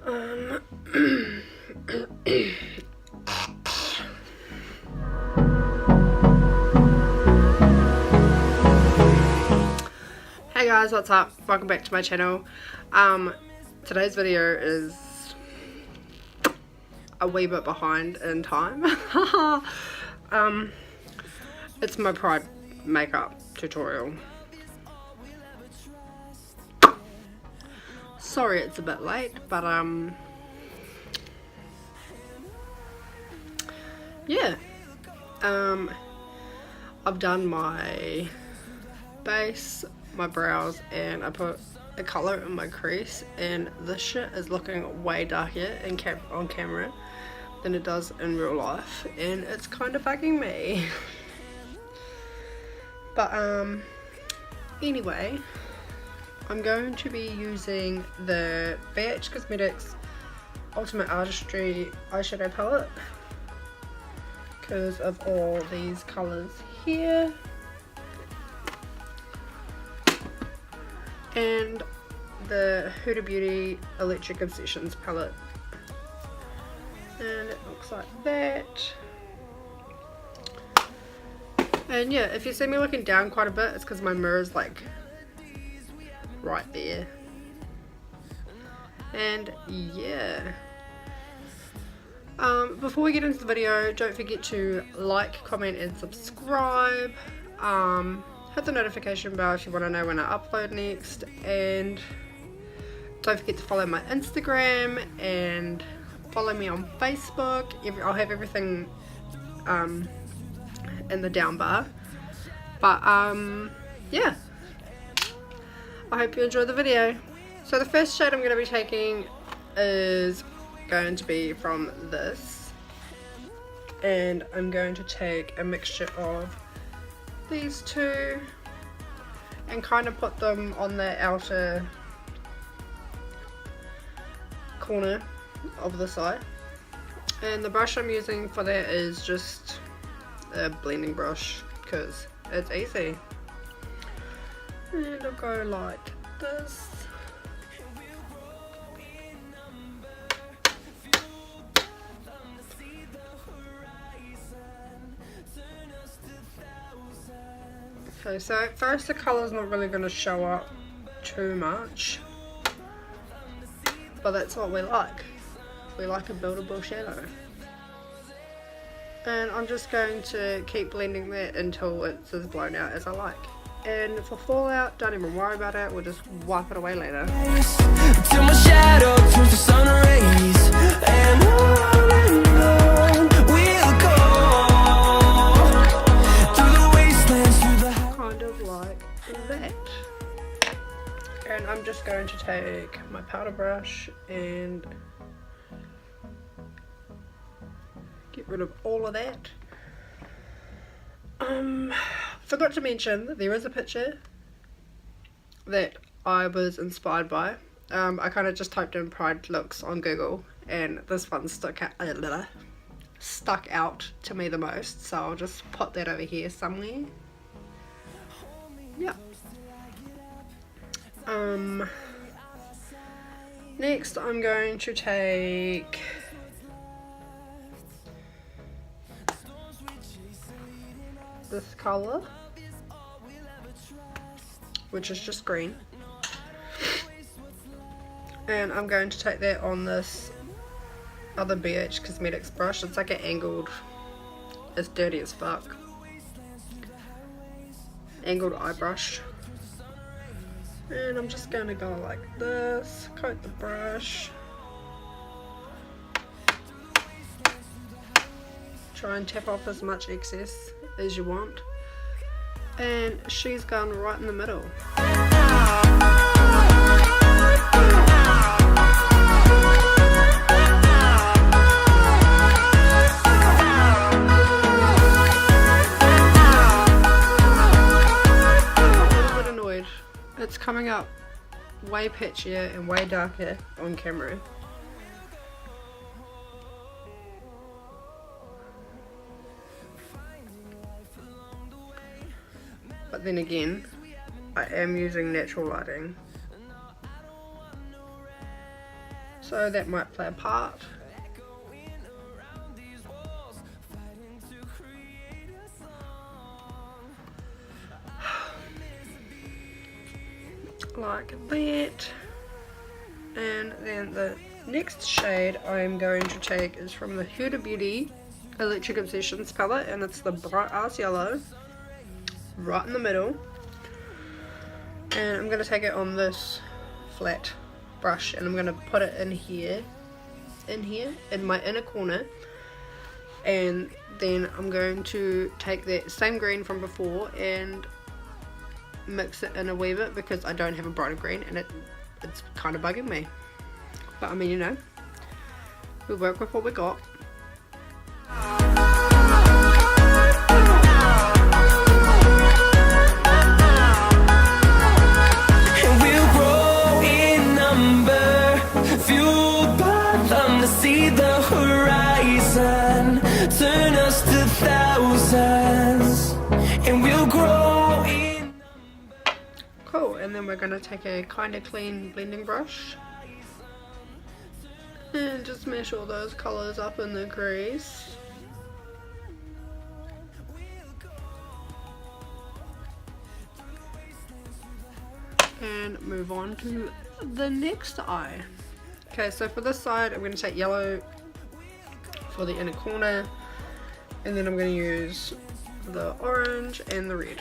Hey guys, what's up? Welcome back to my channel. Today's video is a wee bit behind in time. It's my Pride makeup tutorial. Sorry it's a bit late, but yeah. I've done my base, my brows, and I put a colour in my crease, and this shit is looking way darker on camera than it does in real life, and it's kind of bugging me. But anyway, I'm going to be using the Beige Cosmetics Ultimate Artistry eyeshadow palette because of all these colours here, and the Huda Beauty Electric Obsessions palette, and it looks like that. And yeah, if you see me looking down quite a bit, it's because my mirror's like right there. And yeah, before we get into the video, don't forget to like, comment and subscribe. Hit the notification bell if you want to know when I upload next, and don't forget to follow my Instagram and follow me on Facebook. I'll have everything in the down bar. But yeah, I hope you enjoy the video. So the first shade I'm going to be taking is going to be from this, and I'm going to take a mixture of these two and kind of put them on the outer corner of the side. And the brush I'm using for that is just a blending brush because it's easy. And I'll go like this. Okay, so at first the colour's not really going to show up too much, but that's what we like. We like a buildable shadow. And I'm just going to keep blending that until it's as blown out as I like. And for fallout, don't even worry about it, we'll just wipe it away later. Till my shadow turns to sun rays, and on we'll go through the wastelands, through the kind of like that. And I'm just going to take my powder brush and get rid of all of that. Forgot to mention that there is a picture that I was inspired by. I kind of just typed in Pride looks on Google, and this one stuck out to me the most, so I'll just put that over here somewhere. Yeah. Next I'm going to take this colour, which is just green, and I'm going to take that on this other Beige Cosmetics brush. It's like an angled, it's dirty as fuck, angled eye brush. And I'm just going to go like this, coat the brush, try and tap off as much excess as you want, and she's gone right in the middle. It's coming up way pitchier and way darker on camera. But then again, I am using natural lighting. so that might play a part. Like that. And then the next shade I'm going to take is from the Huda Beauty Electric Obsessions palette, and it's the Bright Ass Yellow, right in the middle. And I'm going to take it on this flat brush, and I'm going to put it in here, in my inner corner. And then I'm going to take that same green from before and mix it in a wee bit, because I don't have a brighter green and it's kind of bugging me. But I mean, you know, we work with what we got. And we'll grow in number, fueled by them to see the horizon, turn us to thousands, and we'll grow in. Cool, and then we're going to take a kind of clean blending brush and just mash all those colours up in the crease. And move on to the next eye. Okay, so for this side I'm going to take yellow for the inner corner, and then I'm going to use the orange and the red.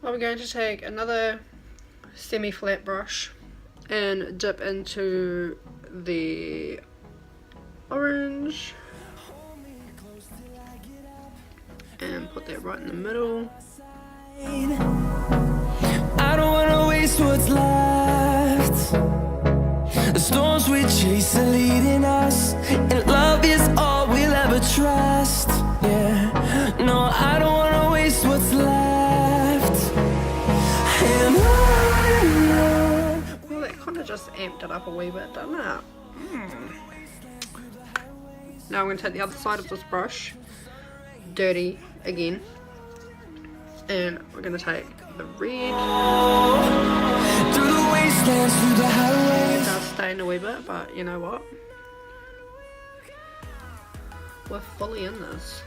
I'm going to take another semi-flat brush and dip into the orange and put that right in the middle. I don't wanna waste what's left. The storms we chase are leading us, and love is all we'll ever trust. Yeah, no, I don't wanna waste what's left. And on. Well, that kind of just amped it up a wee bit, doesn't it? Now I'm going to take the other side of this brush, dirty again, and we're going to take the red. Through the wastelands, through the highways. It does stain a wee bit, but you know what? We're fully in this.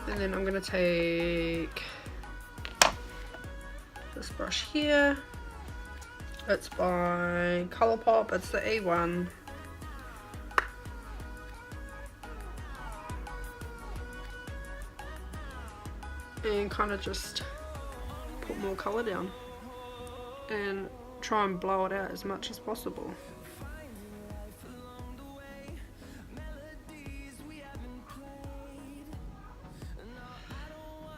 And then I'm going to take this brush here. It's by Colourpop, it's the E1. And kind of just put more colour down and try and blow it out as much as possible.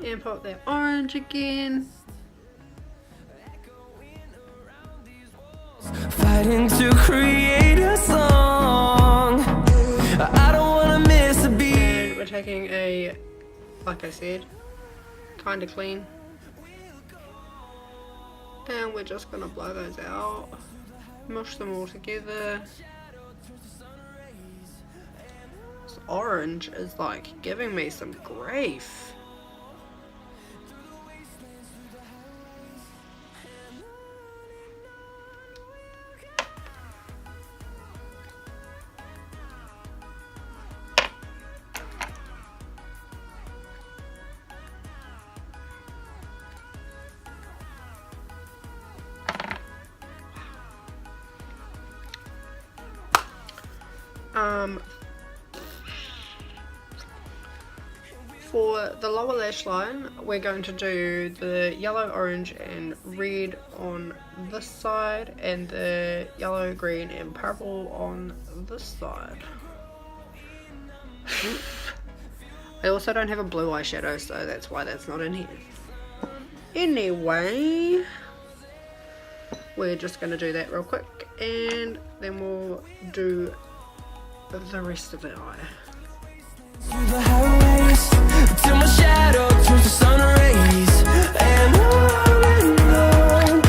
And put that orange again. Fighting to create a song. I don't wanna miss a beat. And we're taking a, like I said, kind of clean, and we're just gonna blow those out, mush them all together. This orange is like giving me some grief. For the lower lash line, we're going to do the yellow, orange and red on this side, and the yellow, green and purple on this side. I also don't have a blue eyeshadow, so that's why that's not in here. Anyway, we're just going to do that real quick, and then we'll do the rest of the eye. Through the highways, till my shadow turns to sun rays, and on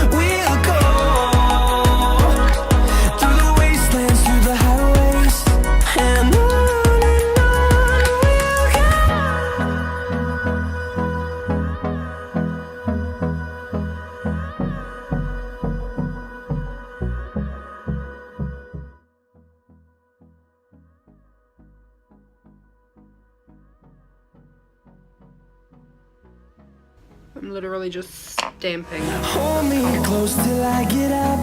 literally just stamping. Hold me close till I get up.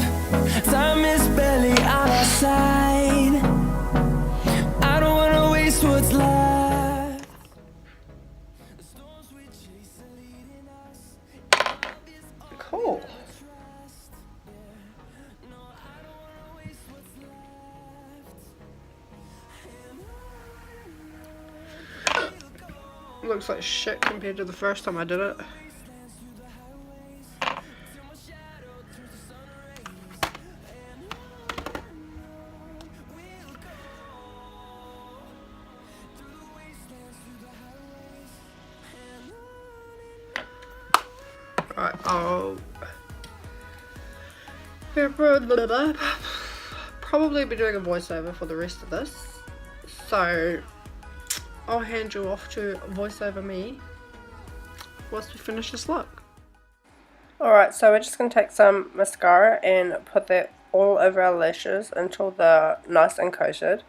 Time is barely on our side. I don't wanna waste what's left. The storms we chase are leading us. Cool. Looks like shit compared to the first time I did it. Right, I'll probably be doing a voiceover for the rest of this, so I'll hand you off to voiceover me once we finish this look. Alright, so we're just going to take some mascara and put that all over our lashes until they're nice and coated.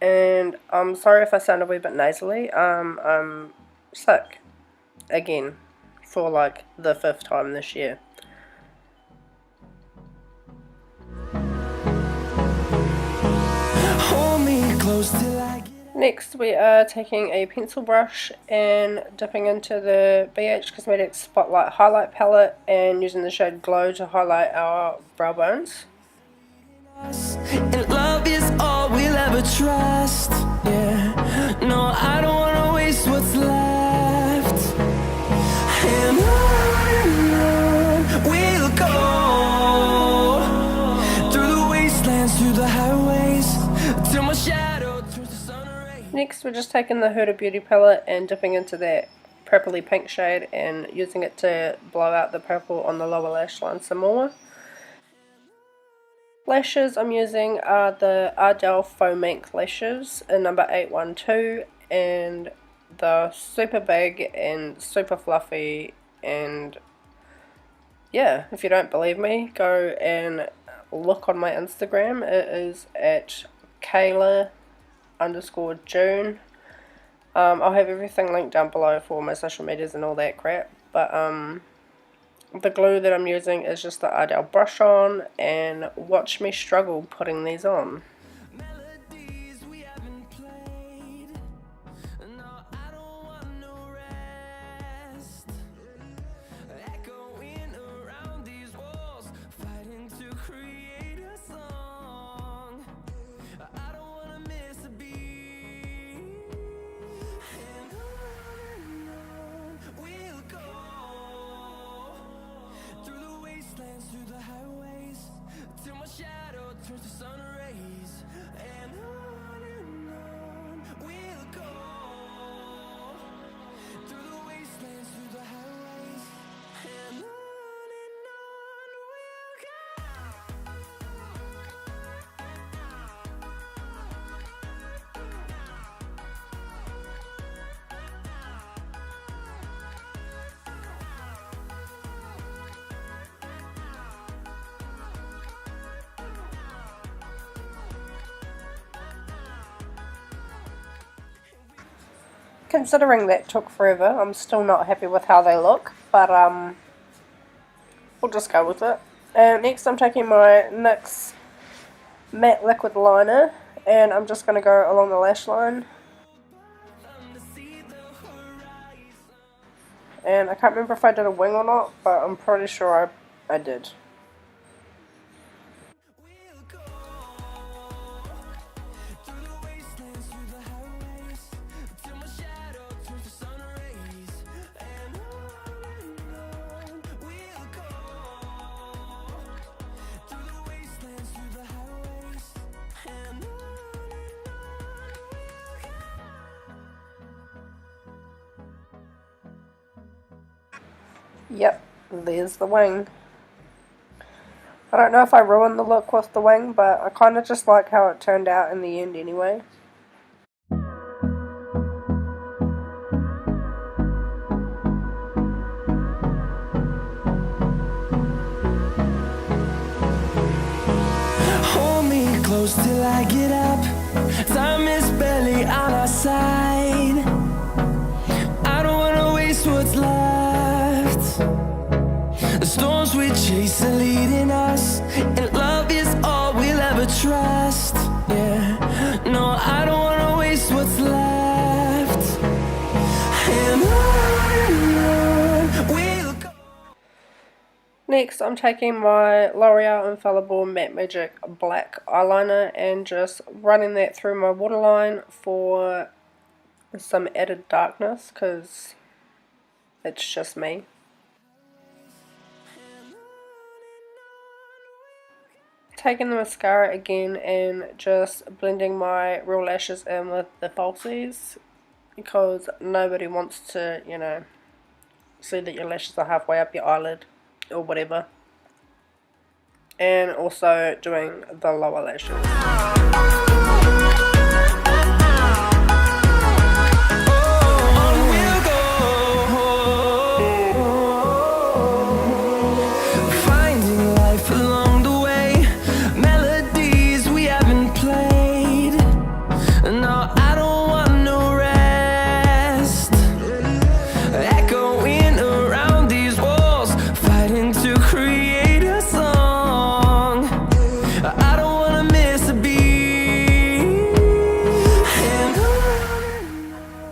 And I'm sorry if I sound a wee bit nasally. I'm sick again for like the 5th time this year. Hold me close till I get up. Next we are taking a pencil brush and dipping into the Beige Cosmetics Spotlight Highlight Palette and using the shade Glow to highlight our brow bones. And love is all we'll ever trust. Yeah, no, I don't wanna waste what's left. And on we'll go through the wastelands, through the highways, till my shadow turns to sun rays. Next we're just taking the Huda Beauty palette and dipping into that purpley pink shade and using it to blow out the purple on the lower lash line some more. Lashes I'm using are the Ardell Faux Mink lashes in number 812, and they're super big and super fluffy, and yeah, if you don't believe me, go and look on my Instagram. It is at Kaylah_June. I'll have everything linked down below for my social medias and all that crap, but the glue that I'm using is just the Ardell brush on, and watch me struggle putting these on. Melodies we haven't played. No, I don't want no rest. Echoing around these walls, fighting to create a song. I don't wanna miss a beat. And on we'll go through the wastelands, through the highways, till my shadow turns to sun rays. And on we'll go through the wastelands, through the highways. And on we'll go. Considering that took forever, I'm still not happy with how they look, but we'll just go with it. Next I'm taking my NYX matte liquid liner and I'm just going to go along the lash line. And I can't remember if I did a wing or not, but I'm pretty sure I did. Yep, there's the wing. I don't know if I ruined the look with the wing, but I kind of just like how it turned out in the end anyway. Hold me close till I get up. Time is barely on our side. I don't wanna waste what's left. storms we chase are leading us, and love is all we'll ever trust. Yeah, no, I don't wanna waste what's left. And on we'll go. Next, I'm taking my L'Oreal Infallible Matte Magic Black Eyeliner and just running that through my waterline for some added darkness, because it's just me. Taking the mascara again and just blending my real lashes in with the falsies, because nobody wants to, you know, see that your lashes are halfway up your eyelid or whatever. And also doing the lower lashes.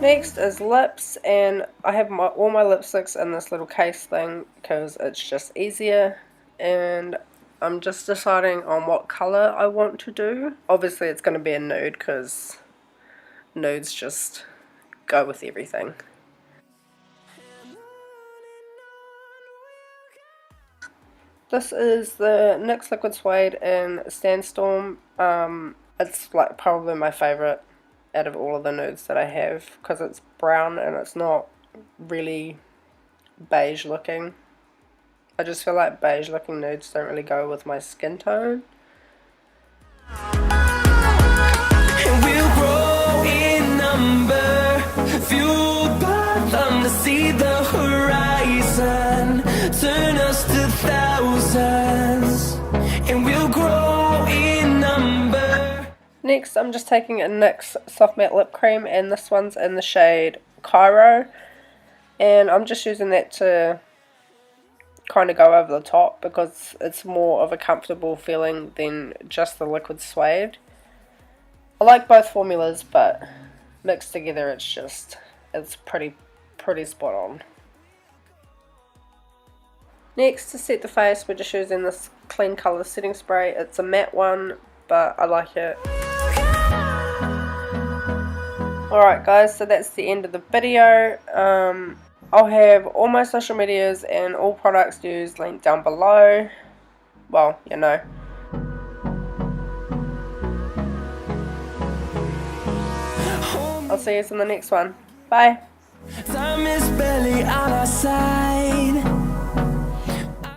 Next is lips, and I have all my lipsticks in this little case thing because it's just easier, and I'm just deciding on what colour I want to do. Obviously it's going to be a nude because nudes just go with everything. This is the NYX Liquid Suede in Sandstorm. It's like probably my favourite out of all of the nudes that I have, because it's brown and it's not really beige looking. I just feel like beige looking nudes don't really go with my skin tone. And we'll grow in number, fueled by them to see the horizon, turn us to thousands, and we'll grow in number. Next, I'm just taking a NYX Soft Matte Lip Cream, and this one's in the shade Cairo, and I'm just using that to kind of go over the top because it's more of a comfortable feeling than just the liquid suede. I like both formulas, but mixed together it's pretty spot on. Next, to set the face, we're just using this Clean Colour setting spray. It's a matte one, but I like it. Alright guys, so that's the end of the video. I'll have all my social medias and all products used linked down below. Well, you know. I'll see you in the next one. Bye. Time is barely on our side.